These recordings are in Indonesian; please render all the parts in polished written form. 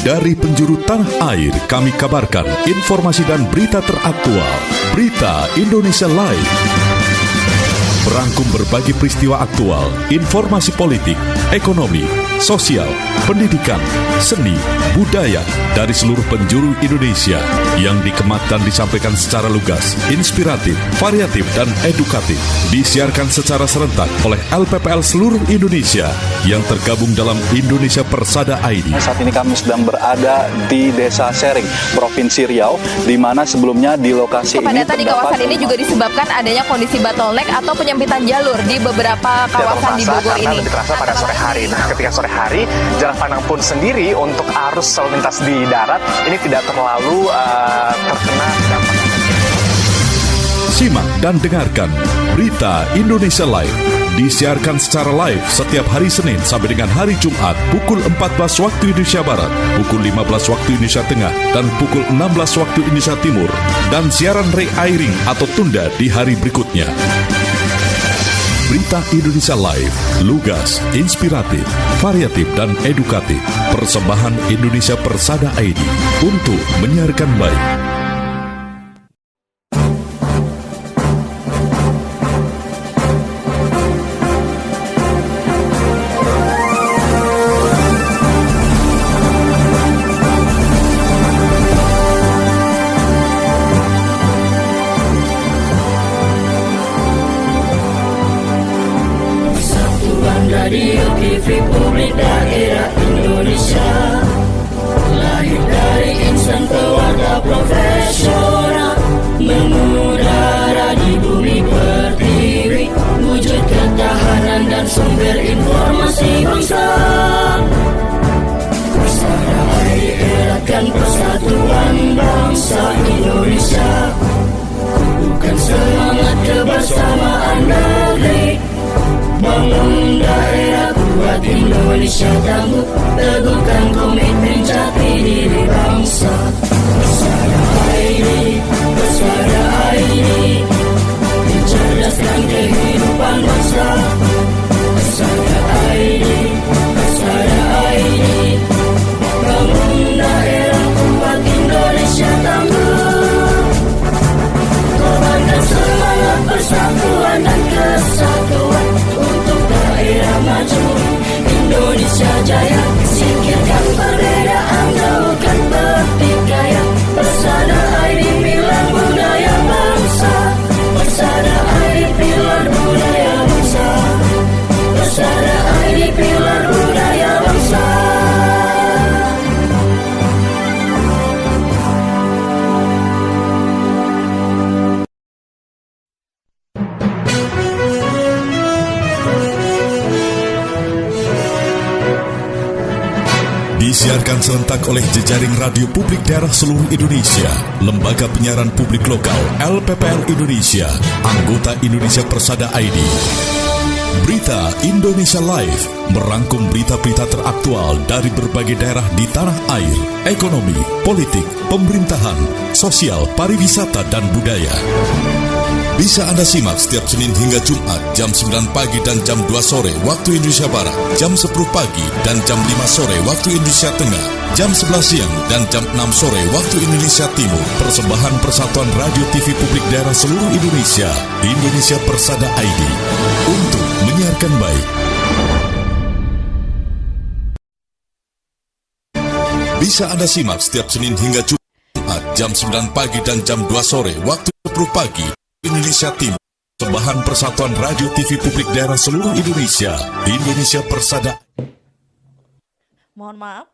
Dari penjuru tanah air kami kabarkan informasi dan berita teraktual. Berita Indonesia Live merangkum berbagai peristiwa aktual, informasi politik, ekonomi, sosial, pendidikan, seni, budaya dari seluruh penjuru Indonesia yang dikemat dan disampaikan secara lugas, inspiratif, variatif, dan edukatif. Disiarkan secara serentak oleh LPPL seluruh Indonesia yang tergabung dalam Indonesia Persada ID. Saat ini kami sedang berada di Desa Sering, Provinsi Riau, di mana sebelumnya di lokasi kepadatan di kawasan ini juga disebabkan adanya kondisi bottleneck atau penyempitan jalur di beberapa kawasan di Bogor karena ini. lebih terasa pada sore hari. Nah, ketika sore hari, jarak pandang pun sendiri untuk arus lalu lintas di darat ini tidak terlalu terkena dampak. Simak dan dengarkan Berita Indonesia Live. Disiarkan secara live setiap hari Senin sampai dengan hari Jumat pukul 14 waktu Indonesia Barat, pukul 15 waktu Indonesia Tengah, dan pukul 16 waktu Indonesia Timur. Dan siaran re-airing atau tunda di hari berikutnya. Berita Indonesia Live, lugas, inspiratif, variatif, dan edukatif. Persembahan Indonesia Persada ID untuk menyiarkan baik. Radio TV Publik Daerah Indonesia, lahir dari insan keluarga profesional, mengudara di bumi pertiwi, wujud ketahanan dan sumber informasi bangsa. Persada ID eratkan persatuan bangsa Indonesia, bukan semangat kebersamaan negeri, bangun daerah kuat Indonesia tangguh, teguhkan komitmen jati diri bangsa. Persada ID, Persada ID, mencerdaskan kehidupan bangsa. Persada ID, Persada ID, bangun daerah kuat Indonesia tangguh, kobarkan semangat persatuan dan kesatuan untuk daerah maju Indonesia jaya. Singkirkan perbedaan, jauhkan pertikaian. Persada ID pilar budaya bangsa. Persada ID pilar budaya bangsa. Persada ID pilar budaya bangsa. Disiarkan serentak oleh jejaring radio publik daerah seluruh Indonesia, Lembaga Penyiaran Publik Lokal LPPL Indonesia, anggota Indonesia Persada ID. Berita Indonesia Live merangkum berita-berita teraktual dari berbagai daerah di tanah air, ekonomi, politik, pemerintahan, sosial, pariwisata, dan budaya. Bisa Anda simak setiap Senin hingga Jumat jam 9 pagi dan jam 2 sore waktu Indonesia Barat, jam 10 pagi dan jam 5 sore waktu Indonesia Tengah, jam 11 siang dan jam 6 sore waktu Indonesia Timur. Persembahan Persatuan Radio TV Publik Daerah seluruh Indonesia, Indonesia Persada ID, untuk menyiarkan baik. Bisa Anda simak setiap Senin hingga Jumat jam 9 pagi dan jam 2 sore waktu 10 pagi Indonesia Timur. Persembahan Persatuan Radio TV Publik Daerah seluruh Indonesia, Indonesia Persada. Mohon maaf,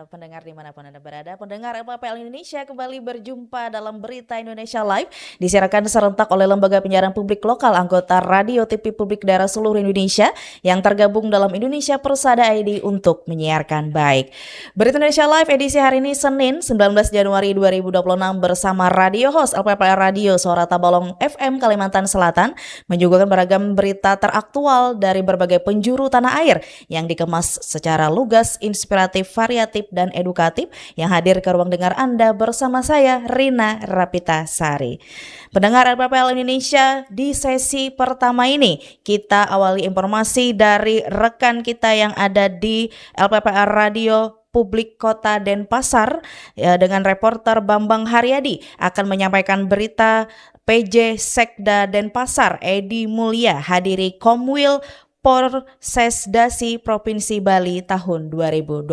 pendengar dimanapun Anda berada, pendengar LPPL Indonesia kembali berjumpa dalam Berita Indonesia Live, disiarkan serentak oleh Lembaga Penyiaran Publik Lokal anggota Radio TV Publik Daerah seluruh Indonesia yang tergabung dalam Indonesia Persada ID untuk menyiarkan baik. Berita Indonesia Live edisi hari ini Senin 19 Januari 2026 bersama radio host LPPL Radio Suara Tabalong FM Kalimantan Selatan menyuguhkan beragam berita teraktual dari berbagai penjuru tanah air yang dikemas secara lugas, inspiratif, variatif, dan edukatif yang hadir ke ruang dengar Anda bersama saya Rina Rapita Sari. Pendengar LPPL Indonesia, di sesi pertama ini kita awali informasi dari rekan kita yang ada di LPPL Radio Publik Kota Denpasar dengan reporter Bambang Haryadi akan menyampaikan berita PJ Sekda Denpasar Edi Mulia hadiri Komwil Forsesdasi Provinsi Bali tahun 2026.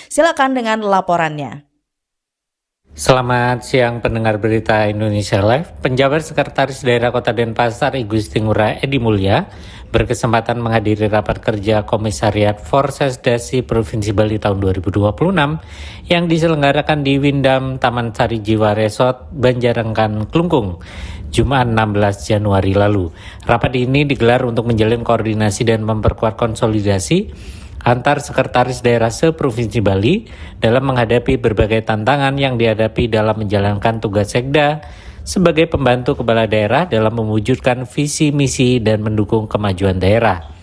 Silakan dengan laporannya. Selamat siang pendengar berita Indonesia Live. Penjabat Sekretaris Daerah Kota Denpasar I Gusti Ngurah Edi Mulia berkesempatan menghadiri rapat kerja Komisariat Forsesdasi Provinsi Bali tahun 2026 yang diselenggarakan di Windam Taman Sari Jiwa Resort Banjarenggan Klungkung, Jumat 16 Januari lalu. Rapat ini digelar untuk menjalin koordinasi dan memperkuat konsolidasi antar sekretaris daerah se-Provinsi Bali dalam menghadapi berbagai tantangan yang dihadapi dalam menjalankan tugas Sekda sebagai pembantu kepala daerah dalam mewujudkan visi misi dan mendukung kemajuan daerah.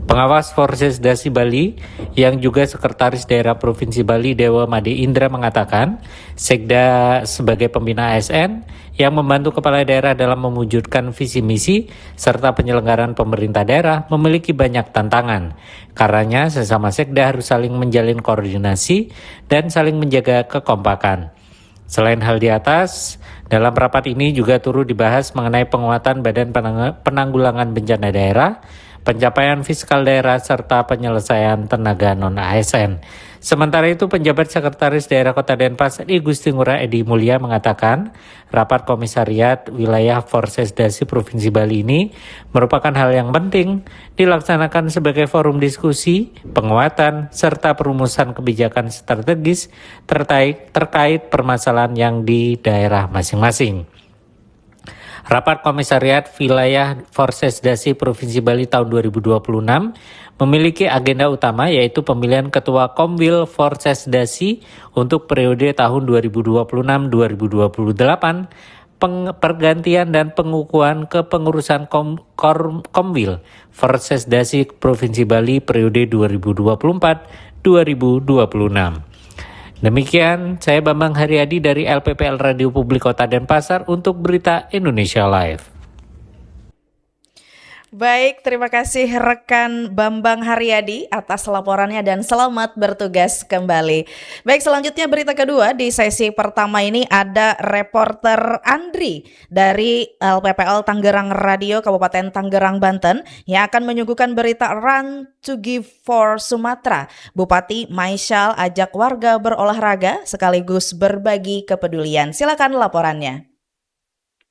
Pengawas Forsesdasi Bali yang juga Sekretaris Daerah Provinsi Bali Dewa Made Indra mengatakan, Sekda sebagai pembina ASN yang membantu kepala daerah dalam mewujudkan visi misi serta penyelenggaraan pemerintah daerah memiliki banyak tantangan. Karenanya sesama Sekda harus saling menjalin koordinasi dan saling menjaga kekompakan. Selain hal di atas, dalam rapat ini juga turut dibahas mengenai penguatan Badan Penanggulangan Bencana Daerah, pencapaian fiskal daerah, serta penyelesaian tenaga non-ASN. Sementara itu, penjabat Sekretaris Daerah Kota Denpasar I Gusti Ngurah Edi Mulia mengatakan, rapat Komisariat Wilayah Forsesdasi Provinsi Bali ini merupakan hal yang penting dilaksanakan sebagai forum diskusi, penguatan, serta perumusan kebijakan strategis terkait permasalahan yang di daerah masing-masing. Rapat Komisariat Wilayah Forsesdasi Provinsi Bali tahun 2026 memiliki agenda utama yaitu pemilihan Ketua Komwil Forsesdasi untuk periode tahun 2026-2028, pergantian dan pengukuhan kepengurusan Komwil Forsesdasi Provinsi Bali periode 2024-2026. Demikian, saya Bambang Haryadi dari LPPL Radio Publik Kota Denpasar untuk Berita Indonesia Live. Baik, terima kasih rekan Bambang Haryadi atas laporannya dan selamat bertugas kembali. Baik, selanjutnya berita kedua di sesi pertama ini ada reporter Andri dari LPPL Tangerang Radio Kabupaten Tangerang, Banten yang akan menyuguhkan berita Run to Give for Sumatera. Bupati Maisyal ajak warga berolahraga sekaligus berbagi kepedulian. Silakan laporannya.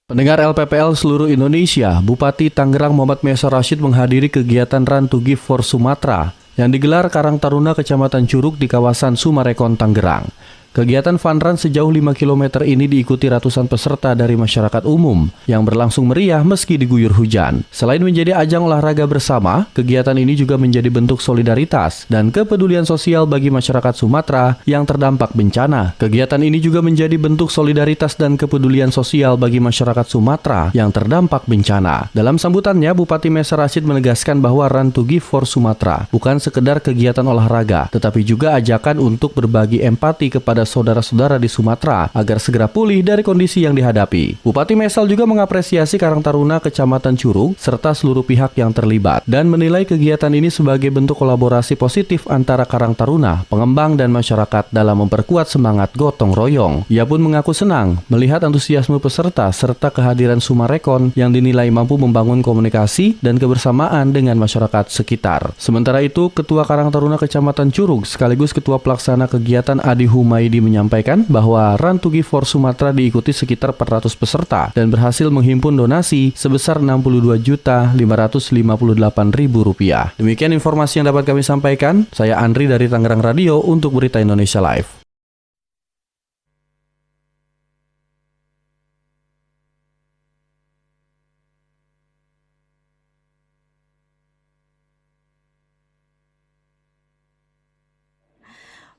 Pendengar LPPL seluruh Indonesia, Bupati Tangerang Muhammad Mesa Rashid menghadiri kegiatan Run to Give for Sumatera yang digelar Karang Taruna Kecamatan Curug di kawasan Sumarekon, Tangerang. Kegiatan fun run sejauh 5 km ini diikuti ratusan peserta dari masyarakat umum yang berlangsung meriah meski diguyur hujan. Selain menjadi ajang olahraga bersama, kegiatan ini juga menjadi bentuk solidaritas dan kepedulian sosial bagi masyarakat Sumatera yang terdampak bencana. Kegiatan ini juga menjadi bentuk solidaritas dan kepedulian sosial bagi masyarakat Sumatera yang terdampak bencana. Dalam sambutannya, Bupati Mesa Rashid menegaskan bahwa Run to Give for Sumatera bukan sekedar kegiatan olahraga, tetapi juga ajakan untuk berbagi empati kepada saudara-saudara di Sumatera agar segera pulih dari kondisi yang dihadapi. Bupati Mesal juga mengapresiasi Karang Taruna Kecamatan Curug serta seluruh pihak yang terlibat dan menilai kegiatan ini sebagai bentuk kolaborasi positif antara Karang Taruna, pengembang dan masyarakat dalam memperkuat semangat gotong royong. Ia pun mengaku senang melihat antusiasme peserta serta kehadiran Sumarekon yang dinilai mampu membangun komunikasi dan kebersamaan dengan masyarakat sekitar. Sementara itu, Ketua Karang Taruna Kecamatan Curug sekaligus Ketua Pelaksana Kegiatan Adi Humaydi menyampaikan bahwa Run to Give for Sumatera diikuti sekitar 400 peserta dan berhasil menghimpun donasi sebesar Rp62.558.000. Demikian informasi yang dapat kami sampaikan. Saya Andri dari Tangerang Radio untuk Berita Indonesia Live.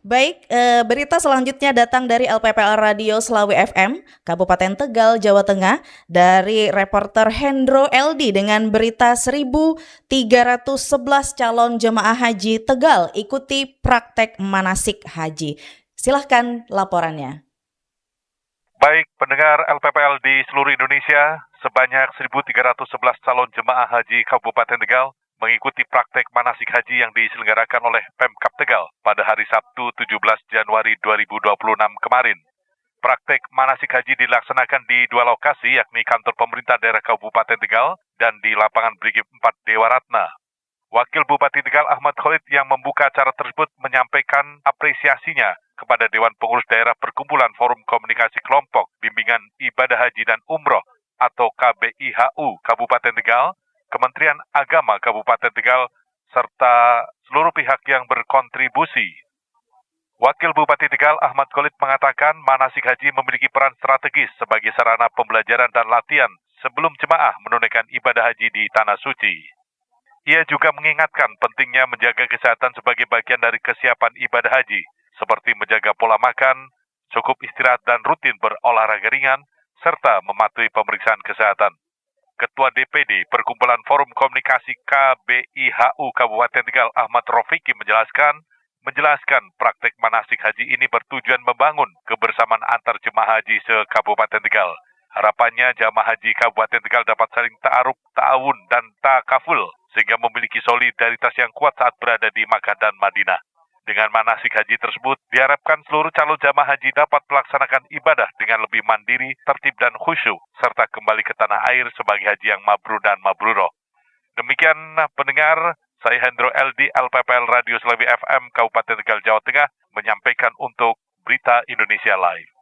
Baik, berita selanjutnya datang dari LPPL Radio Slawi FM, Kabupaten Tegal, Jawa Tengah, dari reporter Hendro LD dengan berita 1.311 calon jemaah haji Tegal ikuti praktek manasik haji. Silahkan laporannya. Baik, pendengar LPPL di seluruh Indonesia, sebanyak 1.311 calon jemaah haji Kabupaten Tegal mengikuti praktek manasik haji yang diselenggarakan oleh Pemkab Tegal pada hari Sabtu 17 Januari 2026 kemarin. Praktek manasik haji dilaksanakan di dua lokasi, yakni kantor pemerintah daerah Kabupaten Tegal dan di lapangan Brigif 4 Dewa Ratna. Wakil Bupati Tegal Ahmad Khalid yang membuka acara tersebut menyampaikan apresiasinya kepada Dewan Pengurus Daerah Perkumpulan Forum Komunikasi Kelompok Bimbingan Ibadah Haji dan Umroh atau KBIHU Kabupaten Tegal, Kementerian Agama Kabupaten Tegal, serta seluruh pihak yang berkontribusi. Wakil Bupati Tegal Ahmad Khalid mengatakan manasik haji memiliki peran strategis sebagai sarana pembelajaran dan latihan sebelum jemaah menunaikan ibadah haji di Tanah Suci. Ia juga mengingatkan pentingnya menjaga kesehatan sebagai bagian dari kesiapan ibadah haji, seperti menjaga pola makan, cukup istirahat dan rutin berolahraga ringan, serta mematuhi pemeriksaan kesehatan. Ketua DPD Perkumpulan Forum Komunikasi KBIHU Kabupaten Tegal Ahmad Rofiki menjelaskan praktek manasik haji ini bertujuan membangun kebersamaan antar jemaah haji se-Kabupaten Tegal. Harapannya jamaah haji Kabupaten Tegal dapat saling ta'aruf, ta'awun, dan takaful sehingga memiliki solidaritas yang kuat saat berada di Makkah dan Madinah. Dengan manasik haji tersebut, diharapkan seluruh calon jamaah haji dapat melaksanakan ibadah dengan lebih mandiri, tertib, dan khusyuk, serta kembali ke tanah air sebagai haji yang mabrur dan mabruroh. Demikian pendengar, saya Hendro LD LPPL Radio Slawi FM Kabupaten Tegal Jawa Tengah menyampaikan untuk Berita Indonesia Live.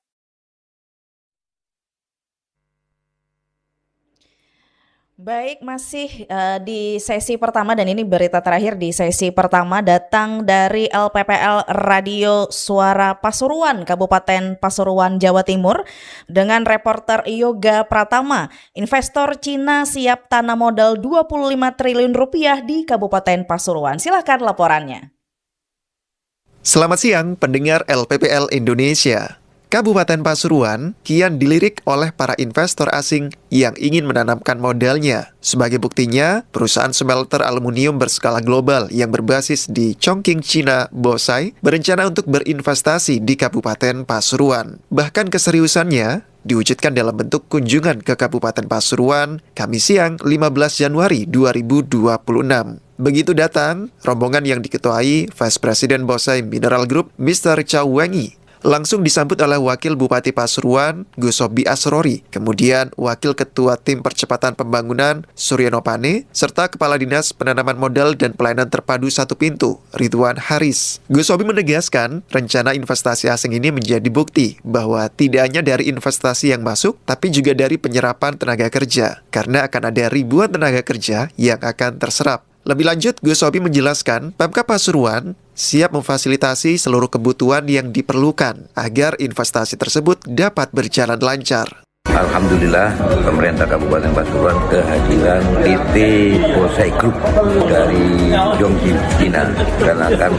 Baik, masih di sesi pertama dan ini berita terakhir di sesi pertama datang dari LPPL Radio Suara Pasuruan, Kabupaten Pasuruan, Jawa Timur dengan reporter Yoga Pratama. Investor Cina siap tanam modal 25 triliun rupiah di Kabupaten Pasuruan. Silakan laporannya. Selamat siang pendengar LPPL Indonesia. Kabupaten Pasuruan kian dilirik oleh para investor asing yang ingin menanamkan modalnya. Sebagai buktinya, perusahaan smelter aluminium berskala global yang berbasis di Chongqing, Cina, Bosai, berencana untuk berinvestasi di Kabupaten Pasuruan. Bahkan keseriusannya diwujudkan dalam bentuk kunjungan ke Kabupaten Pasuruan Kamis siang 15 Januari 2026. Begitu datang, rombongan yang diketuai Vice President Bosai Mineral Group, Mr. Chow Wengi, langsung disambut oleh Wakil Bupati Pasuruan, Gusobi Asrori, kemudian Wakil Ketua Tim Percepatan Pembangunan, Suryono Pane, serta Kepala Dinas Penanaman Modal dan Pelayanan Terpadu Satu Pintu, Ridwan Haris. Gusobi menegaskan, rencana investasi asing ini menjadi bukti bahwa tidak hanya dari investasi yang masuk, tapi juga dari penyerapan tenaga kerja, karena akan ada ribuan tenaga kerja yang akan terserap. Lebih lanjut, Gusobi menjelaskan, Pemkab Pasuruan siap memfasilitasi seluruh kebutuhan yang diperlukan agar investasi tersebut dapat berjalan lancar. Alhamdulillah, pemerintah Kabupaten Pasuruan kehadiran PT Bosai Group dari Chongqing, Cina, dan akan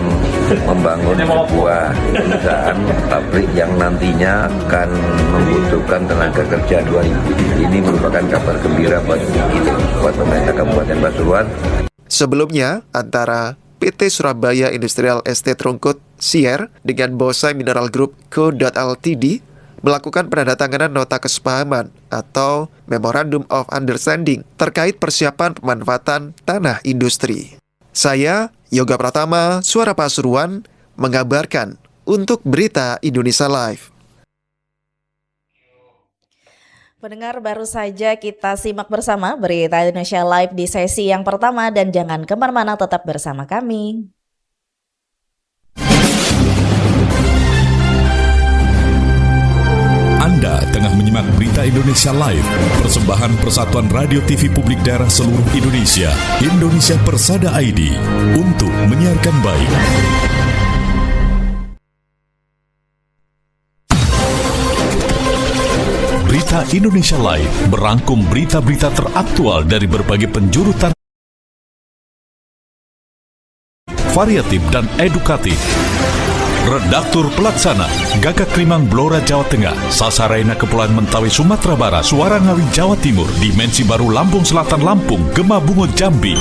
membangun sebuah perusahaan pabrik yang nantinya akan membutuhkan tenaga kerja 2.000. Ini merupakan kabar gembira buat pemerintah Kabupaten Pasuruan. Sebelumnya, antara PT Surabaya Industrial Estate Rungkut (SIER) dengan Bosai Mineral Group Co. Ltd. melakukan penandatanganan nota kesepahaman atau Memorandum of Understanding terkait persiapan pemanfaatan tanah industri. Saya, Yoga Pratama, Suara Pasuruan, mengabarkan untuk Berita Indonesia Live. Pendengar, baru saja kita simak bersama Berita Indonesia Live di sesi yang pertama dan jangan kemana-mana, tetap bersama kami. Anda tengah menyimak Berita Indonesia Live, persembahan Persatuan Radio TV Publik Daerah seluruh Indonesia, Indonesia Persada ID, untuk menyiarkan baik. Berita Indonesia Live merangkum berita-berita teraktual dari berbagai penjuru variatif dan edukatif. Redaktur Pelaksana Gagak Limang Blora Jawa Tengah, Sasaraina Kepulauan Mentawai Sumatera Barat, Suara Ngawi Jawa Timur, Dimensi Baru Lampung Selatan Lampung, Gema Bungo Jambi.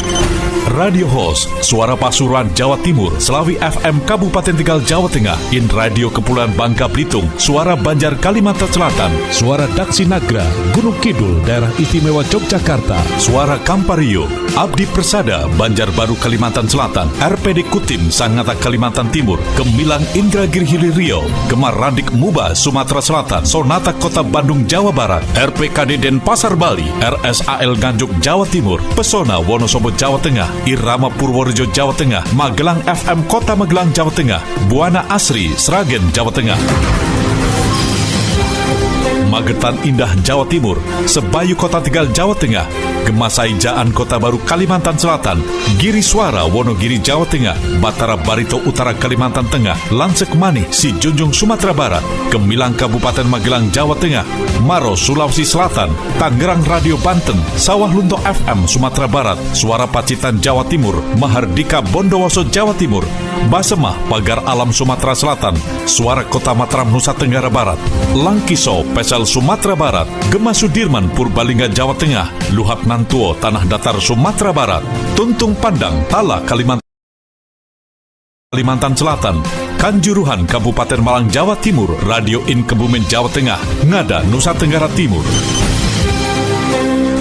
Radio Host Suara Pasuruan Jawa Timur, Selawi FM Kabupaten Tegal Jawa Tengah, In Radio Kepulauan Bangka Belitung, Suara Banjar Kalimantan Selatan, Suara Daksi Nagra Gunung Kidul Daerah Istimewa Yogyakarta, Suara Kampario Abdi Persada Banjarbaru Kalimantan Selatan, RPD Kutim Sangatta Kalimantan Timur, Gemilang Indragiri Hilir Riau, Gemar Randik Muba Sumatera Selatan, Sonata Kota Bandung Jawa Barat, RPKD Denpasar Bali, RSAL Nganjuk Jawa Timur, Pesona Wonosobo Jawa Tengah, Irama Purworejo Jawa Tengah, Magelang FM Kota Magelang Jawa Tengah, Buana Asri Sragen Jawa Tengah, Magetan Indah Jawa Timur, Sebayu Kota Tegal Jawa Tengah, Gemasai Jaan Kota Baru Kalimantan Selatan, Giri Suara Wonogiri Jawa Tengah, Batara Barito Utara Kalimantan Tengah, Lansek Manih Si Junjung Sumatera Barat, Gemilang Kabupaten Magelang Jawa Tengah, Maros Sulawesi Selatan, Tangerang Radio Banten, Sawah Lunto FM Sumatera Barat, Suara Pacitan Jawa Timur, Mahardika Bondowoso Jawa Timur, Basemah Pagar Alam Sumatera Selatan, Suara Kota Mataram Nusa Tenggara Barat, Langkiso Pesel Sumatera Barat, Gema Sudirman Purbalingga Jawa Tengah, Luhak Nantuo Tanah Datar Sumatera Barat, Tuntung Pandang Tala Kalimantan Selatan, Kanjuruhan Kabupaten Malang Jawa Timur, Radio In Kebumen Jawa Tengah, Ngada Nusa Tenggara Timur,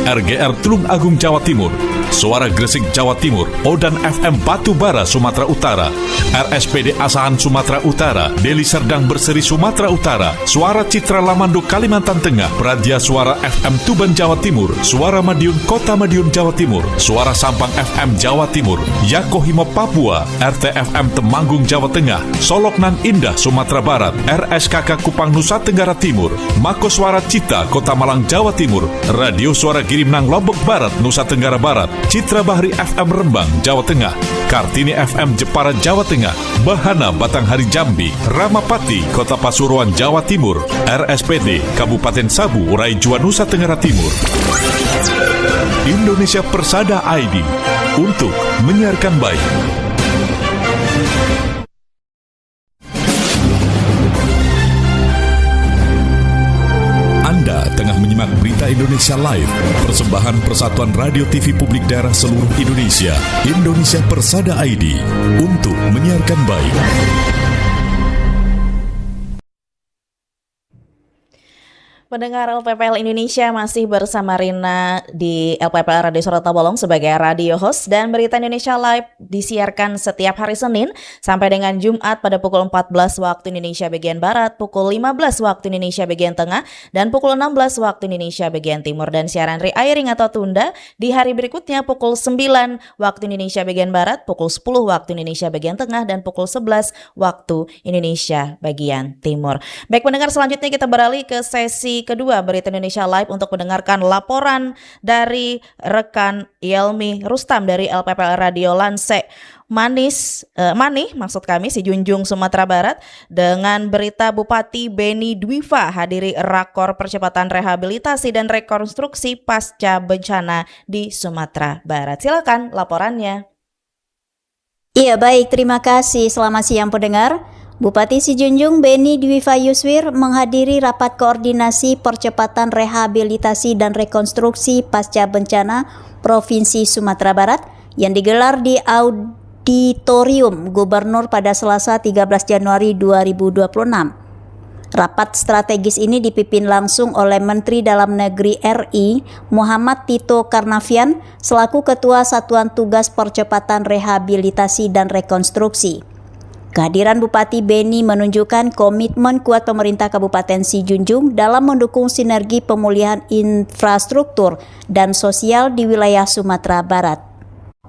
RGR Tulung Agung Jawa Timur, Suara Gresik Jawa Timur, Odan FM Batubara Sumatera Utara, RSPD Asahan Sumatera Utara, Deli Serdang Berseri Sumatera Utara, Suara Citra Lamando Kalimantan Tengah, Pradia Suara FM Tuban Jawa Timur, Suara Madiun Kota Madiun Jawa Timur, Suara Sampang FM Jawa Timur, Yakohimo Papua, RTFM Temanggung Jawa Tengah, Soloknan Indah Sumatera Barat, RSKK Kupang Nusa Tenggara Timur, Mako Suara Cita Kota Malang Jawa Timur, Radio Suara Girimnang Lombok Barat Nusa Tenggara Barat, Citra Bahri FM Rembang Jawa Tengah, Kartini FM Jepara Jawa Tengah, Bahana Batanghari Jambi, Ramapati Kota Pasuruan Jawa Timur, RSPD Kabupaten Sabu Raijua Nusa Tenggara Timur. Indonesia Persada ID untuk menyiarkan baik. Tengah menyimak Berita Indonesia Live, persembahan Persatuan Radio TV Publik Daerah seluruh Indonesia, Indonesia Persada ID, untuk menyiarkan baik. Pendengar LPPL Indonesia masih bersama Rina di LPPL Radio Suara Tabolong sebagai radio host, dan Berita Indonesia Live disiarkan setiap hari Senin sampai dengan Jumat pada pukul 14 waktu Indonesia bagian Barat, pukul 15 waktu Indonesia bagian Tengah, dan pukul 16 waktu Indonesia bagian Timur, dan siaran re-airing atau tunda di hari berikutnya pukul 9 waktu Indonesia bagian Barat, pukul 10 waktu Indonesia bagian Tengah, dan pukul 11 waktu Indonesia bagian Timur. Baik pendengar, selanjutnya kita beralih ke sesi kedua Berita Indonesia Live untuk mendengarkan laporan dari rekan Yelmi Rustam dari LPPL Radio Lansek Manih si Junjung Sumatera Barat, dengan berita Bupati Beni Dwiva hadiri rakor percepatan rehabilitasi dan rekonstruksi pasca bencana di Sumatera Barat. Silakan laporannya. Iya baik, terima kasih. Selamat siang pendengar. Bupati Sijunjung Beni Dwiva Yuswir menghadiri rapat koordinasi percepatan rehabilitasi dan rekonstruksi pasca bencana Provinsi Sumatera Barat yang digelar di Auditorium Gubernur pada Selasa 13 Januari 2026. Rapat strategis ini dipimpin langsung oleh Menteri Dalam Negeri RI Muhammad Tito Karnavian selaku Ketua Satuan Tugas Percepatan Rehabilitasi dan Rekonstruksi. Kehadiran Bupati Beni menunjukkan komitmen kuat pemerintah Kabupaten Sijunjung dalam mendukung sinergi pemulihan infrastruktur dan sosial di wilayah Sumatera Barat.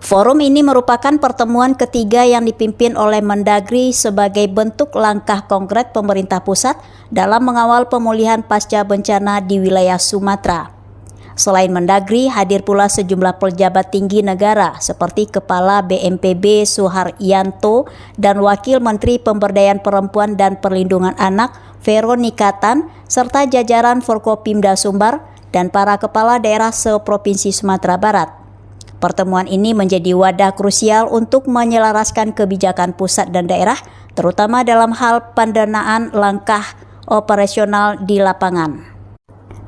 Forum ini merupakan pertemuan ketiga yang dipimpin oleh Mendagri sebagai bentuk langkah konkret pemerintah pusat dalam mengawal pemulihan pasca bencana di wilayah Sumatera. Selain Mendagri, hadir pula sejumlah pejabat tinggi negara seperti Kepala BNPB Suharyanto dan Wakil Menteri Pemberdayaan Perempuan dan Perlindungan Anak Veronika Tan, serta jajaran Forkopimda Sumbar dan para kepala daerah se-Provinsi Sumatera Barat. Pertemuan ini menjadi wadah krusial untuk menyelaraskan kebijakan pusat dan daerah terutama dalam hal pendanaan langkah operasional di lapangan.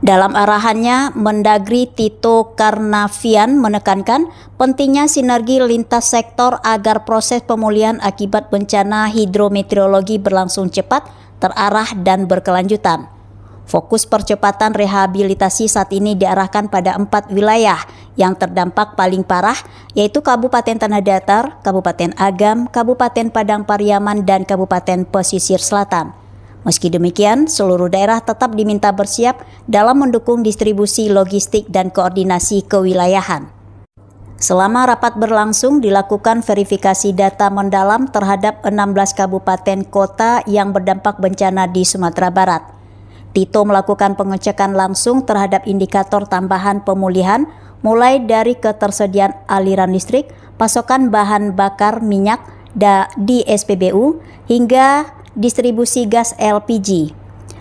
Dalam arahannya, Mendagri Tito Karnavian menekankan pentingnya sinergi lintas sektor agar proses pemulihan akibat bencana hidrometeorologi berlangsung cepat, terarah, dan berkelanjutan. Fokus percepatan rehabilitasi saat ini diarahkan pada 4 wilayah yang terdampak paling parah, yaitu Kabupaten Tanah Datar, Kabupaten Agam, Kabupaten Padang Pariaman, dan Kabupaten Pesisir Selatan. Meski demikian, seluruh daerah tetap diminta bersiap dalam mendukung distribusi logistik dan koordinasi kewilayahan. Selama rapat berlangsung, dilakukan verifikasi data mendalam terhadap 16 kabupaten kota yang berdampak bencana di Sumatera Barat. Tito melakukan pengecekan langsung terhadap indikator tambahan pemulihan, mulai dari ketersediaan aliran listrik, pasokan bahan bakar minyak di SPBU, hingga distribusi gas LPG.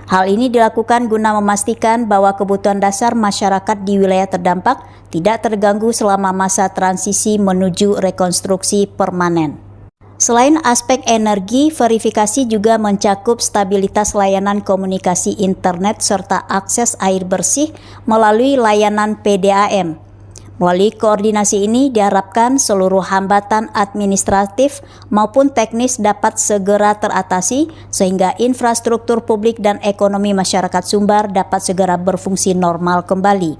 Hal ini dilakukan guna memastikan bahwa kebutuhan dasar masyarakat di wilayah terdampak tidak terganggu selama masa transisi menuju rekonstruksi permanen. Selain aspek energi, verifikasi juga mencakup stabilitas layanan komunikasi internet serta akses air bersih melalui layanan PDAM. Melalui koordinasi ini diharapkan seluruh hambatan administratif maupun teknis dapat segera teratasi sehingga infrastruktur publik dan ekonomi masyarakat Sumbar dapat segera berfungsi normal kembali.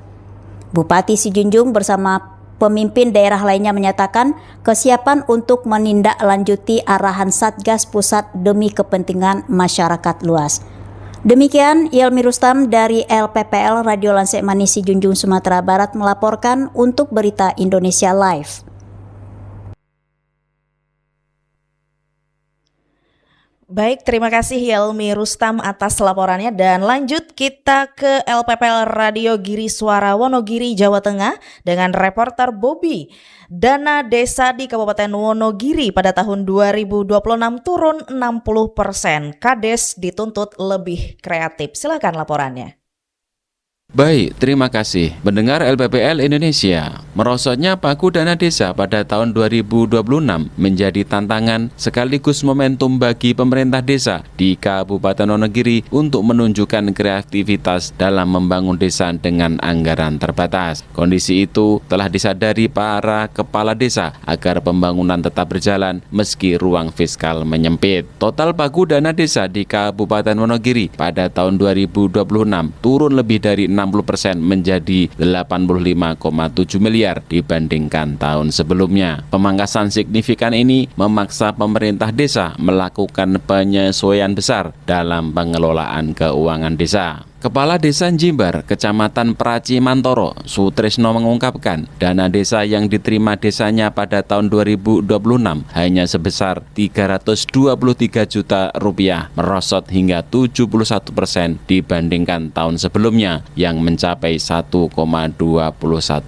Bupati Sijunjung bersama pemimpin daerah lainnya menyatakan kesiapan untuk menindaklanjuti arahan Satgas Pusat demi kepentingan masyarakat luas. Demikian Yelmi Rustam dari LPPL Radio Lansek Manis Sijunjung Sumatera Barat melaporkan untuk Berita Indonesia Live. Baik, terima kasih Yelmi Rustam atas laporannya, dan lanjut kita ke LPPL Radio Giri Suara Wonogiri, Jawa Tengah dengan reporter Bobby. Dana desa di Kabupaten Wonogiri pada tahun 2026 turun 60%. Kades dituntut lebih kreatif. Silakan laporannya. Baik, terima kasih. Mendengar LPPL Indonesia, merosotnya pagu dana desa pada tahun 2026 menjadi tantangan sekaligus momentum bagi pemerintah desa di Kabupaten Wonogiri untuk menunjukkan kreativitas dalam membangun desa dengan anggaran terbatas. Kondisi itu telah disadari para kepala desa agar pembangunan tetap berjalan meski ruang fiskal menyempit. Total pagu dana desa di Kabupaten Wonogiri pada tahun 2026 turun lebih dari 60% menjadi 85,7 miliar dibandingkan tahun sebelumnya. Pemangkasan signifikan ini memaksa pemerintah desa melakukan penyesuaian besar dalam pengelolaan keuangan desa. Kepala Desa Jimbar, Kecamatan Praci Mantoro, Sutrisno mengungkapkan dana desa yang diterima desanya pada tahun 2026 hanya sebesar 323 juta rupiah, merosot hingga 71% dibandingkan tahun sebelumnya yang mencapai 1,21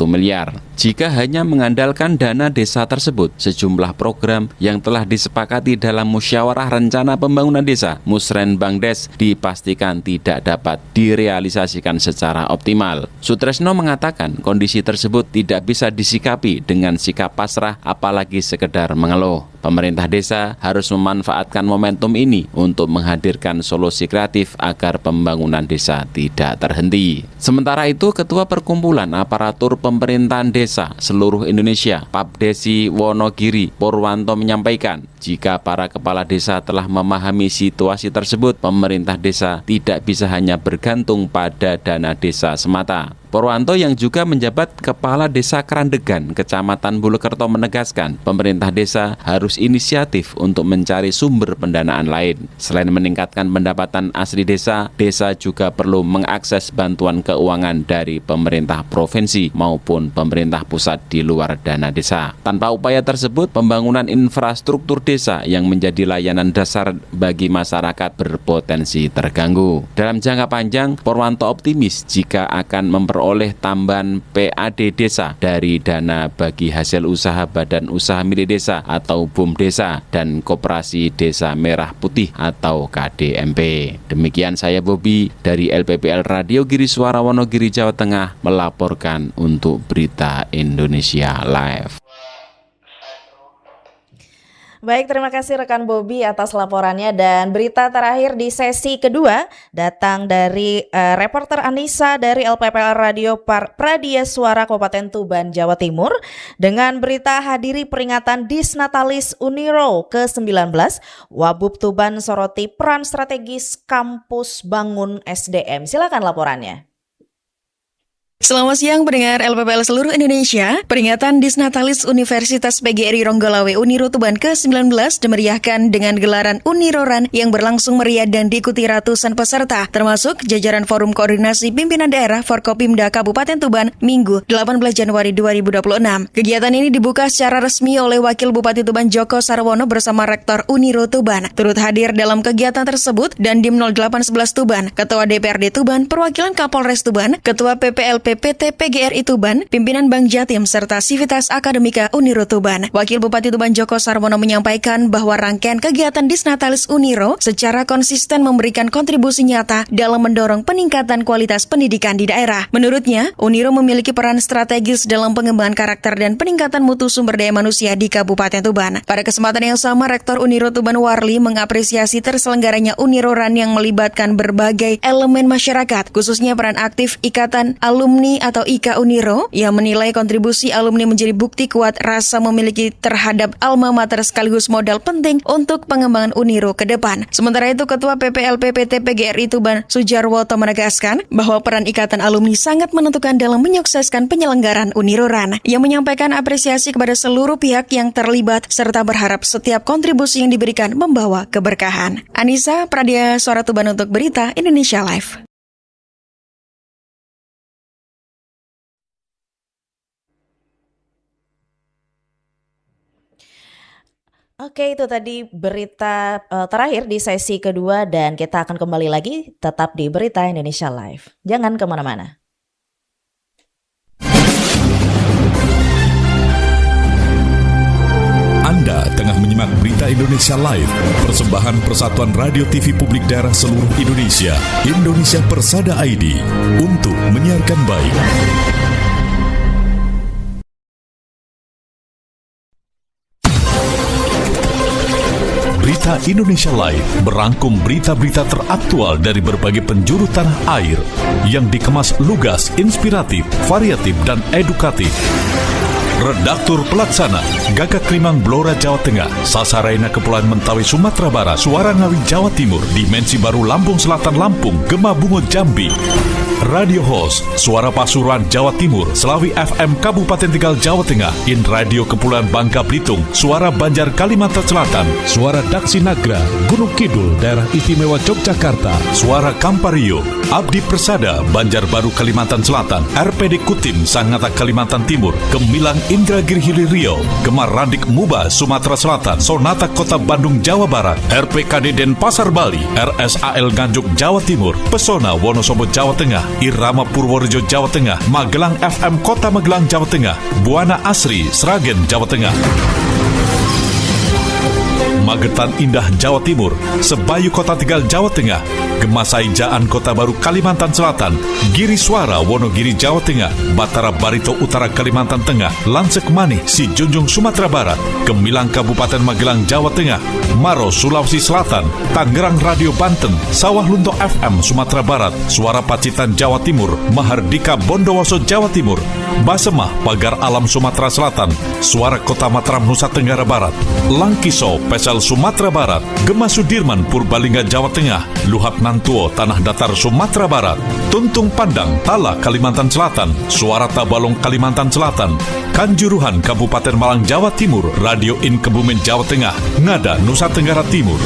miliar. Jika hanya mengandalkan dana desa tersebut, sejumlah program yang telah disepakati dalam Musyawarah Rencana Pembangunan Desa Musrenbangdes dipastikan tidak dapat direalisasikan secara optimal. Sutresno mengatakan kondisi tersebut tidak bisa disikapi dengan sikap pasrah apalagi sekedar mengeluh. Pemerintah desa harus memanfaatkan momentum ini untuk menghadirkan solusi kreatif agar pembangunan desa tidak terhenti. Sementara itu, Ketua Perkumpulan Aparatur Pemerintahan Desa seluruh Indonesia, Papdesi Wonogiri, Purwanto menyampaikan, jika para kepala desa telah memahami situasi tersebut, pemerintah desa tidak bisa hanya bergantung pada dana desa semata. Purwanto yang juga menjabat Kepala Desa Kerandegan, Kecamatan Bulukerto menegaskan, pemerintah desa harus inisiatif untuk mencari sumber pendanaan lain. Selain meningkatkan pendapatan asli desa, desa juga perlu mengakses bantuan keuangan dari pemerintah provinsi maupun pemerintah pusat di luar dana desa. Tanpa upaya tersebut, pembangunan infrastruktur desa yang menjadi layanan dasar bagi masyarakat berpotensi terganggu. Dalam jangka panjang, Purwanto optimis jika akan oleh tambahan PAD desa dari dana bagi hasil usaha Badan Usaha Milik Desa atau BUMDesa dan Koperasi Desa Merah Putih atau KDMP. Demikian saya Bobby dari LPPL Radio Giri Suara Wonogiri, Jawa Tengah melaporkan untuk Berita Indonesia Live. Baik, terima kasih rekan Bobby atas laporannya. Dan berita terakhir di sesi kedua datang dari reporter Anissa dari LPPL Radio Pradia Suara Kabupaten Tuban, Jawa Timur, dengan berita hadiri peringatan Disnatalis Uniro ke-19. Wabub Tuban soroti peran strategis kampus bangun SDM. Silakan laporannya. Selamat siang pendengar LPPL seluruh Indonesia. Peringatan Disnatalis Universitas PGRI Ronggolawe Uniro Tuban ke-19 dimeriahkan dengan gelaran Uniroran yang berlangsung meriah dan diikuti ratusan peserta, termasuk jajaran Forum Koordinasi Pimpinan Daerah Forkopimda Kabupaten Tuban Minggu 18 Januari 2026. Kegiatan ini dibuka secara resmi oleh Wakil Bupati Tuban Joko Sarwono bersama Rektor Uniro Tuban. Turut hadir dalam kegiatan tersebut Dandim 0811 Tuban, Ketua DPRD Tuban, Perwakilan Kapolres Tuban, Ketua PPLP PT PGRI Tuban, pimpinan Bank Jatim, serta Sivitas Akademika Uniro Tuban. Wakil Bupati Tuban Joko Sarwono menyampaikan bahwa rangkaian kegiatan Disnatalis Uniro secara konsisten memberikan kontribusi nyata dalam mendorong peningkatan kualitas pendidikan di daerah. Menurutnya, Uniro memiliki peran strategis dalam pengembangan karakter dan peningkatan mutu sumber daya manusia di Kabupaten Tuban. Pada kesempatan yang sama, Rektor Uniro Tuban Warli mengapresiasi terselenggaranya Uniroran yang melibatkan berbagai elemen masyarakat, khususnya peran aktif Ikatan Alumni atau IKA Uniro, yang menilai kontribusi alumni menjadi bukti kuat rasa memiliki terhadap alma mater sekaligus modal penting untuk pengembangan Uniro ke depan. Sementara itu, Ketua PPLP PT PGRI Tuban Sujarwoto menegaskan bahwa peran Ikatan Alumni sangat menentukan dalam menyukseskan penyelenggaraan Uniroran. Ia menyampaikan apresiasi kepada seluruh pihak yang terlibat serta berharap setiap kontribusi yang diberikan membawa keberkahan. Anissa, Pradia Suara Tuban untuk Berita Indonesia Live. Oke, itu tadi berita terakhir di sesi kedua dan kita akan kembali lagi tetap di Berita Indonesia Live. Jangan kemana-mana. Anda tengah menyimak Berita Indonesia Live, persembahan Persatuan Radio TV Publik Daerah seluruh Indonesia, Indonesia Persada ID, untuk menyiarkan baik. Berita Indonesia Live berangkum berita-berita teraktual dari berbagai penjuru tanah air yang dikemas lugas, inspiratif, variatif, dan edukatif. Redaktur Pelaksana Gagak Limang Blora Jawa Tengah, Sasaraina Kepulauan Mentawai Sumatera Barat, Suara Ngawi Jawa Timur, Dimensi Baru Lampung Selatan Lampung, Gema Bungo Jambi. Radio Host Suara Pasuruan Jawa Timur, Selawi FM Kabupaten Tegal Jawa Tengah, In Radio Kepulauan Bangka Belitung, Suara Banjar Kalimantan Selatan, Suara Daksi Nagra Gunung Kidul Daerah Istimewa Yogyakarta, Suara Kampario Abdi Persada Banjarbaru Kalimantan Selatan, RPD Kutim Sangatta Kalimantan Timur, Gemilang Indragiri Hilir Riau, Gemar Randik Muba Sumatera Selatan, Sonata Kota Bandung Jawa Barat, RPKD Denpasar Bali, RSAL Nganjuk Jawa Timur, Pesona Wonosobo Jawa Tengah, Irama Purworejo Jawa Tengah, Magelang FM Kota Magelang Jawa Tengah, Buana Asri Sragen Jawa Tengah, Magetan Indah Jawa Timur, Sebayu Kota Tegal Jawa Tengah, Gemasai Jaan Kota Baru Kalimantan Selatan, Giri Suara Wonogiri Jawa Tengah, Batara Barito Utara Kalimantan Tengah, Lansek Manih Si Junjung Sumatera Barat, Gemilang Kabupaten Magelang Jawa Tengah, Maro Sulawesi Selatan, Tangerang Radio Banten, Sawah Lunto FM Sumatera Barat, Suara Pacitan Jawa Timur, Mahardika Bondowoso Jawa Timur, Basemah Pagar Alam Sumatera Selatan, Suara Kota Mataram Nusa Tenggara Barat, Langkiso Pesel Sumatera Barat, Gema Sudirman Purbalingga Jawa Tengah, Luhak Nantuo Tanah Datar Sumatera Barat, Tuntung Pandang Tala Kalimantan Selatan, Suara Tabalong Kalimantan Selatan, Kanjuruhan Kabupaten Malang Jawa Timur, Radio In Kebumen Jawa Tengah, Ngada Nusa Tenggara Timur,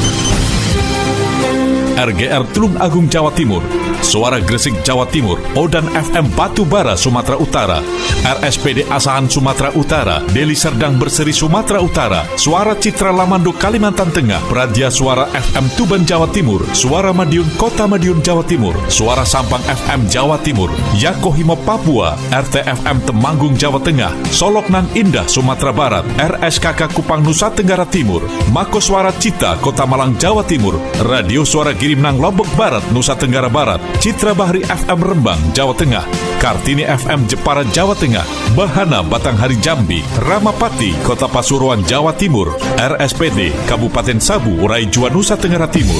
RGR Tulung Agung Jawa Timur, Suara Gresik Jawa Timur, Odan FM Batubara Sumatera Utara, RSPD Asahan Sumatera Utara, Deli Serdang Berseri Sumatera Utara, Suara Citra Lamando Kalimantan Tengah, Pradia Suara FM Tuban Jawa Timur, Suara Madiun Kota Madiun Jawa Timur, Suara Sampang FM Jawa Timur, Yakohimo Papua, RTFM Temanggung Jawa Tengah, Soloknan Indah Sumatera Barat, RSKK Kupang Nusa Tenggara Timur, Mako Suara Cita Kota Malang Jawa Timur, Radio Suara Girimnang Lombok Barat Nusa Tenggara Barat, Citra Bahri FM Rembang Jawa Tengah, Kartini FM Jepara Jawa Tengah, Bahana Batanghari Jambi, Ramapati Kota Pasuruan Jawa Timur, RSPD Kabupaten Sabu Raijua Nusa Tenggara Timur.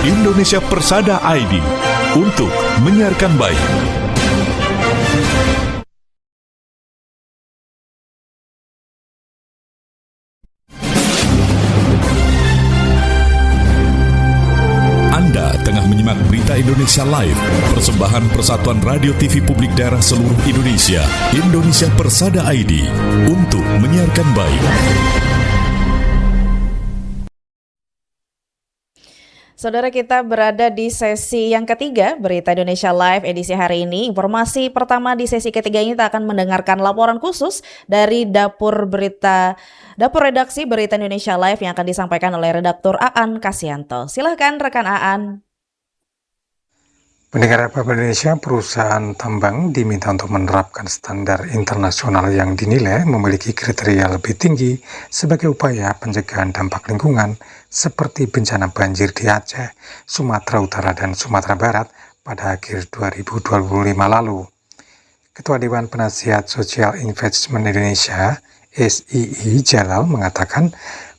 Indonesia Persada ID untuk menyiarkan baik. Anda tengah menyimak Berita Indonesia Live, persembahan Persatuan Radio TV Publik Daerah seluruh Indonesia, Indonesia Persada ID, untuk menyiarkan baik. Saudara, kita berada di sesi yang ketiga Berita Indonesia Live edisi hari ini. Informasi pertama di sesi ketiga ini kita akan mendengarkan laporan khusus dari Dapur Redaksi Berita Indonesia Live yang akan disampaikan oleh redaktur Aan Kasianto. Silahkan rekan Aan. Pendengar RPP Indonesia, perusahaan tambang diminta untuk menerapkan standar internasional yang dinilai memiliki kriteria lebih tinggi sebagai upaya pencegahan dampak lingkungan seperti bencana banjir di Aceh, Sumatera Utara, dan Sumatera Barat pada akhir 2025 lalu. Ketua Dewan Penasihat Social Investment Indonesia, SII Jalal, mengatakan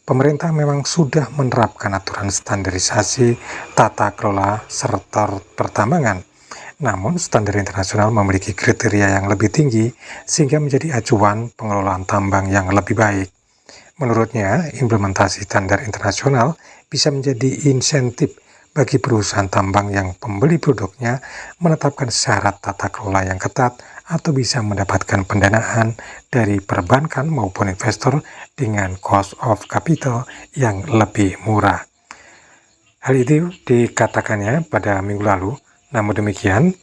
pemerintah memang sudah menerapkan aturan standarisasi tata kelola sektor pertambangan. Namun, standar internasional memiliki kriteria yang lebih tinggi sehingga menjadi acuan pengelolaan tambang yang lebih baik. Menurutnya, implementasi standar internasional bisa menjadi insentif bagi perusahaan tambang yang pembeli produknya menetapkan syarat tata kelola yang ketat atau bisa mendapatkan pendanaan dari perbankan maupun investor dengan cost of capital yang lebih murah. Hal itu dikatakannya pada minggu lalu, namun demikian,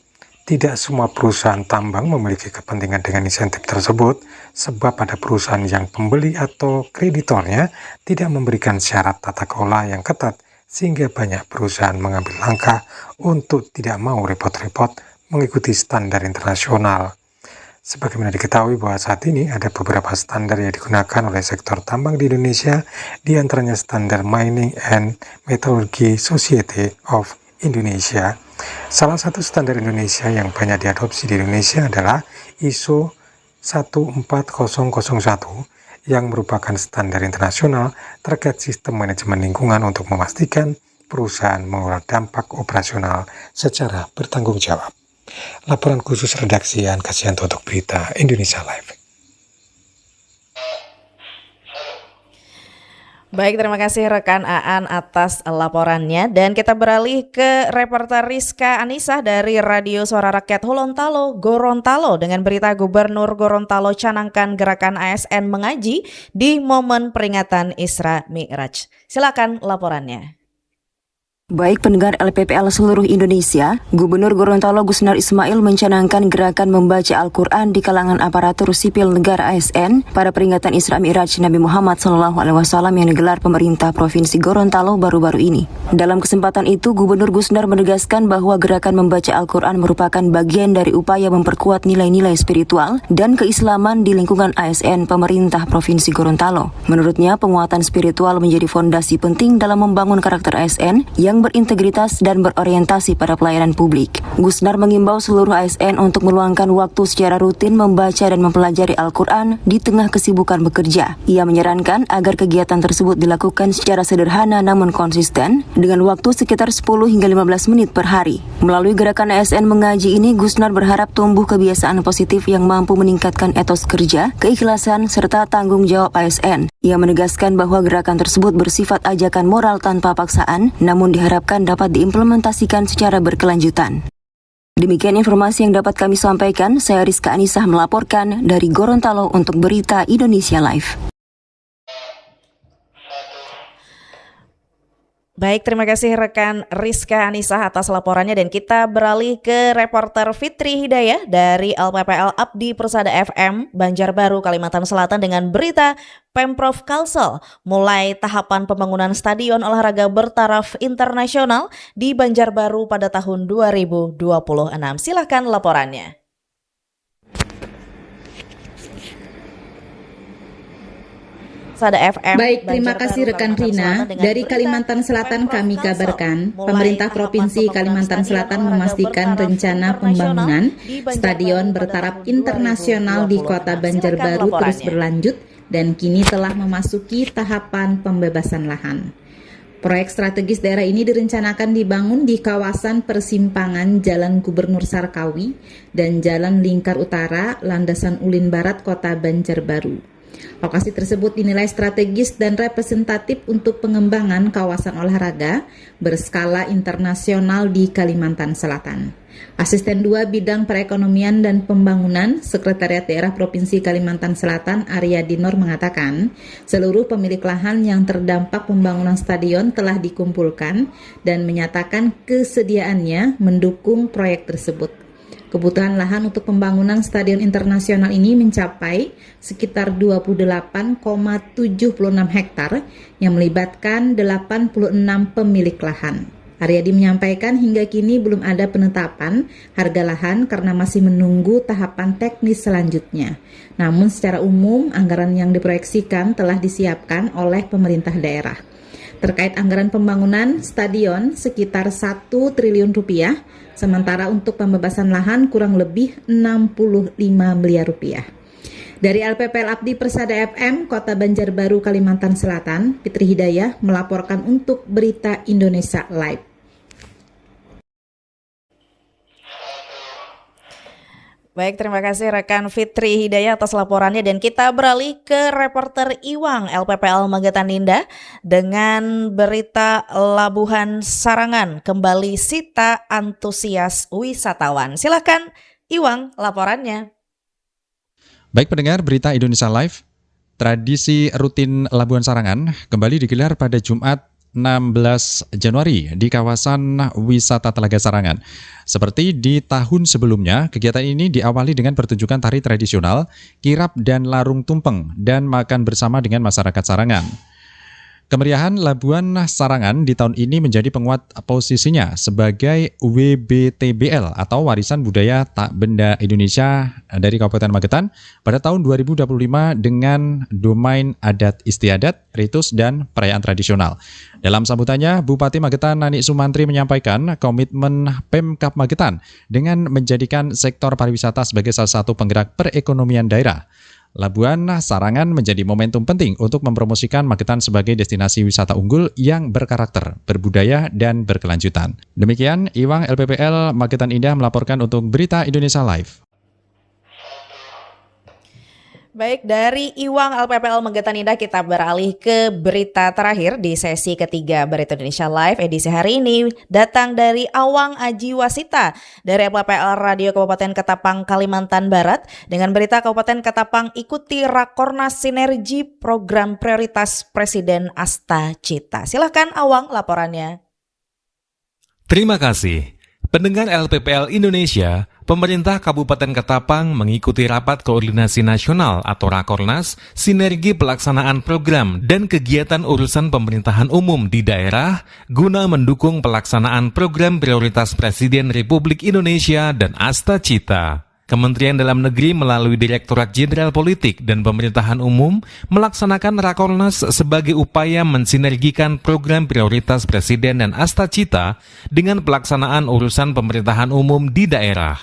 tidak semua perusahaan tambang memiliki kepentingan dengan insentif tersebut, sebab ada perusahaan yang pembeli atau kreditornya tidak memberikan syarat tata kelola yang ketat, sehingga banyak perusahaan mengambil langkah untuk tidak mau repot-repot mengikuti standar internasional. Sebagaimana diketahui bahwa saat ini ada beberapa standar yang digunakan oleh sektor tambang di Indonesia, di antaranya standar Mining and Metallurgy Society of Indonesia. Salah satu standar Indonesia yang banyak diadopsi di Indonesia adalah ISO 14001 yang merupakan standar internasional terkait sistem manajemen lingkungan untuk memastikan perusahaan mengelola dampak operasional secara bertanggung jawab. Laporan khusus redaksi Aan Kasianto untuk Berita Indonesia Live. Baik, terima kasih rekan Aan atas laporannya. Dan kita beralih ke reporter Rizka Anisah dari Radio Suara Rakyat Gorontalo, Gorontalo, dengan berita Gubernur Gorontalo canangkan gerakan ASN mengaji di momen peringatan Isra Mi'raj. Silakan laporannya. Baik pendengar LPPL seluruh Indonesia, Gubernur Gorontalo Gusnar Ismail mencanangkan gerakan membaca Al-Quran di kalangan aparatur sipil negara ASN pada peringatan Isra Mi'raj Nabi Muhammad SAW yang digelar pemerintah Provinsi Gorontalo baru-baru ini. Dalam kesempatan itu, Gubernur Gusnar menegaskan bahwa gerakan membaca Al-Quran merupakan bagian dari upaya memperkuat nilai-nilai spiritual dan keislaman di lingkungan ASN pemerintah Provinsi Gorontalo. Menurutnya, penguatan spiritual menjadi fondasi penting dalam membangun karakter ASN yang berintegritas dan berorientasi pada pelayanan publik. Gusnar mengimbau seluruh ASN untuk meluangkan waktu secara rutin membaca dan mempelajari Al-Quran di tengah kesibukan bekerja. Ia menyarankan agar kegiatan tersebut dilakukan secara sederhana namun konsisten dengan waktu sekitar 10 hingga 15 menit per hari. Melalui gerakan ASN mengaji ini, Gusnar berharap tumbuh kebiasaan positif yang mampu meningkatkan etos kerja, keikhlasan, serta tanggung jawab ASN. Ia menegaskan bahwa gerakan tersebut bersifat ajakan moral tanpa paksaan, namun diharapkan dapat diimplementasikan secara berkelanjutan. Demikian informasi yang dapat kami sampaikan. Saya Rizka Anisah melaporkan dari Gorontalo untuk Berita Indonesia Live. Baik, terima kasih rekan Rizka Anisah atas laporannya, dan kita beralih ke reporter Fitri Hidayah dari LPPL Abdi Persada FM Banjarbaru, Kalimantan Selatan dengan berita Pemprov Kalsel mulai tahapan pembangunan Stadion Olahraga Bertaraf Internasional di Banjarbaru pada tahun 2026. Silahkan laporannya. Sada FM. Baik, terima kasih rekan Rina. Dari Kalimantan Selatan kami kabarkan, pemerintah Provinsi Kalimantan Selatan memastikan rencana pembangunan stadion bertaraf internasional di Kota Banjarbaru terus berlanjut dan kini telah memasuki tahapan pembebasan lahan. Proyek strategis daerah ini direncanakan dibangun di kawasan persimpangan Jalan Gubernur Sarkawi dan Jalan Lingkar Utara, Landasan Ulin Barat, Kota Banjarbaru. Lokasi tersebut dinilai strategis dan representatif untuk pengembangan kawasan olahraga berskala internasional di Kalimantan Selatan. Asisten 2 Bidang Perekonomian dan Pembangunan Sekretariat Daerah Provinsi Kalimantan Selatan Arya Dinor mengatakan, seluruh pemilik lahan yang terdampak pembangunan stadion telah dikumpulkan dan menyatakan kesediaannya mendukung proyek tersebut. Kebutuhan lahan untuk pembangunan stadion internasional ini mencapai sekitar 28,76 hektar yang melibatkan 86 pemilik lahan. Aryadi menyampaikan hingga kini belum ada penetapan harga lahan karena masih menunggu tahapan teknis selanjutnya. Namun secara umum anggaran yang diproyeksikan telah disiapkan oleh pemerintah daerah. Terkait anggaran pembangunan stadion sekitar 1 triliun rupiah, sementara untuk pembebasan lahan kurang lebih 65 miliar rupiah. Dari LPPL Abdi Persada FM, Kota Banjarbaru, Kalimantan Selatan, Fitri Hidayah melaporkan untuk Berita Indonesia Live. Baik, terima kasih rekan Fitri Hidayah atas laporannya dan kita beralih ke reporter Iwang LPPL Magetan Indah dengan berita Labuhan Sarangan kembali sita antusias wisatawan. Silakan Iwang laporannya. Baik pendengar Berita Indonesia Live, tradisi rutin Labuhan Sarangan kembali digelar pada Jumat 16 Januari di kawasan wisata Telaga Sarangan. Seperti di tahun sebelumnya, kegiatan ini diawali dengan pertunjukan tari tradisional, kirap dan larung tumpeng, dan makan bersama dengan masyarakat Sarangan. Kemeriahan Labuhan Sarangan di tahun ini menjadi penguat posisinya sebagai WBTBL atau Warisan Budaya Tak Benda Indonesia dari Kabupaten Magetan pada tahun 2025 dengan domain adat istiadat, ritus, dan perayaan tradisional. Dalam sambutannya, Bupati Magetan Nani Sumantri menyampaikan komitmen Pemkab Magetan dengan menjadikan sektor pariwisata sebagai salah satu penggerak perekonomian daerah. Labuhan Sarangan menjadi momentum penting untuk mempromosikan Magetan sebagai destinasi wisata unggul yang berkarakter, berbudaya, dan berkelanjutan. Demikian, Iwang LPPL Magetan Indah melaporkan untuk Berita Indonesia Live. Baik, dari Iwang LPPL Magetan Indah kita beralih ke berita terakhir di sesi ketiga Berita Indonesia Live edisi hari ini datang dari Awang Aji Wasita dari LPPL Radio Kabupaten Ketapang, Kalimantan Barat dengan berita Kabupaten Ketapang ikuti Rakornas Sinergi Program Prioritas Presiden Asta Cita. Silakan Awang laporannya. Terima kasih. Pendengar LPPL Indonesia, pemerintah Kabupaten Ketapang mengikuti Rapat Koordinasi Nasional atau Rakornas Sinergi Pelaksanaan Program dan Kegiatan Urusan Pemerintahan Umum di Daerah guna mendukung pelaksanaan program prioritas Presiden Republik Indonesia dan Asta Cita. Kementerian Dalam Negeri melalui Direktorat Jenderal Politik dan Pemerintahan Umum melaksanakan Rakornas sebagai upaya mensinergikan program prioritas Presiden dan Asta Cita dengan pelaksanaan urusan pemerintahan umum di daerah.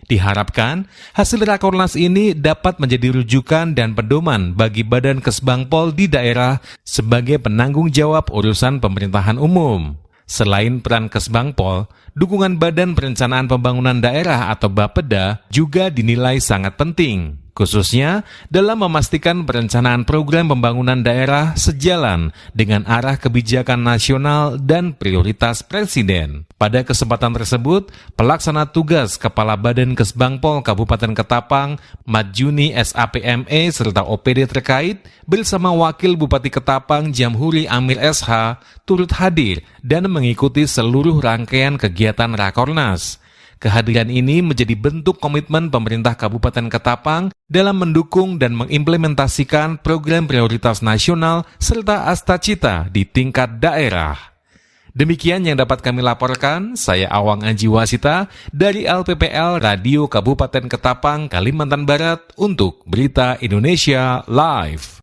Diharapkan, hasil Rakornas ini dapat menjadi rujukan dan pedoman bagi Badan Kesbangpol di daerah sebagai penanggung jawab urusan pemerintahan umum. Selain peran Kesbangpol, dukungan Badan Perencanaan Pembangunan Daerah atau Bapeda juga dinilai sangat penting, khususnya dalam memastikan perencanaan program pembangunan daerah sejalan dengan arah kebijakan nasional dan prioritas Presiden. Pada kesempatan tersebut, pelaksana tugas Kepala Badan Kesbangpol Kabupaten Ketapang, Madjuni SAPME serta OPD terkait bersama Wakil Bupati Ketapang Jamhuri Amir SH turut hadir dan mengikuti seluruh rangkaian kegiatan Rakornas. Kehadiran ini menjadi bentuk komitmen pemerintah Kabupaten Ketapang dalam mendukung dan mengimplementasikan program prioritas nasional serta Asta Cita di tingkat daerah. Demikian yang dapat kami laporkan, saya Awang Aji Wasita dari LPPL Radio Kabupaten Ketapang, Kalimantan Barat untuk Berita Indonesia Live.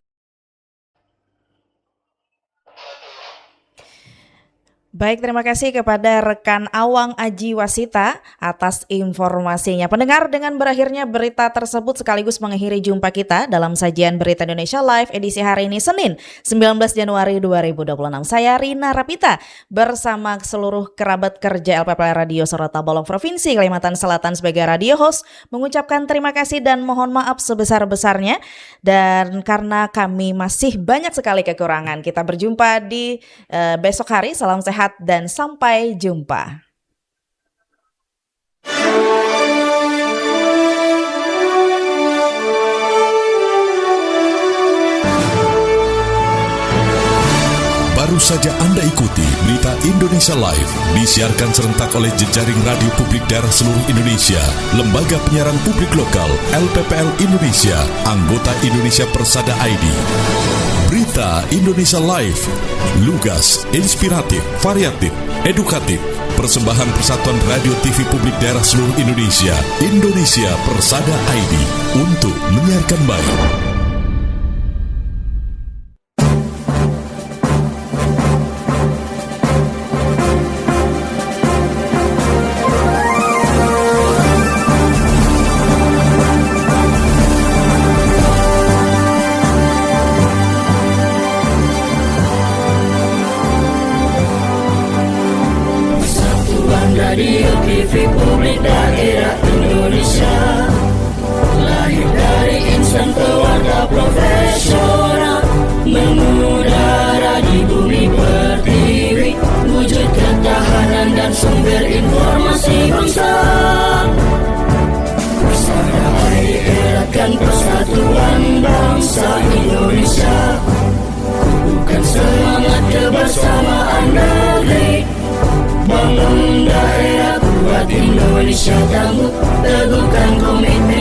Baik, terima kasih kepada rekan Awang Aji Wasita atas informasinya. Pendengar, dengan berakhirnya berita tersebut sekaligus mengakhiri jumpa kita dalam sajian Berita Indonesia Live edisi hari ini Senin 19 Januari 2026. Saya Rina Rapita bersama seluruh kerabat kerja LPPL Radio Sorota Bolong Provinsi Kalimantan Selatan sebagai radio host mengucapkan terima kasih dan mohon maaf sebesar-besarnya. Dan karena kami masih banyak sekali kekurangan, kita berjumpa di besok hari. Salam sehat dan sampai jumpa. Baru saja Anda ikuti Berita Indonesia Live, disiarkan serentak oleh jejaring radio publik daerah seluruh Indonesia, Lembaga Penyiaran Publik Lokal, LPPL Indonesia, anggota Indonesia Persada ID. Berita Indonesia Live, lugas, inspiratif, variatif, edukatif, persembahan Persatuan Radio TV Publik Daerah seluruh Indonesia, Indonesia Persada ID, untuk menyiarkan baik. Radio TV Publik Daerah Indonesia, lahir dari insan keluarga profesional, mengudara di bumi pertiwi, wujud ketahanan dan sumber informasi bangsa. Persada ID eratkan persatuan bangsa Indonesia, bukan semangat kebersamaan negeri, bangun daerah kuat Indonesia tangguh, teguhkan komitmen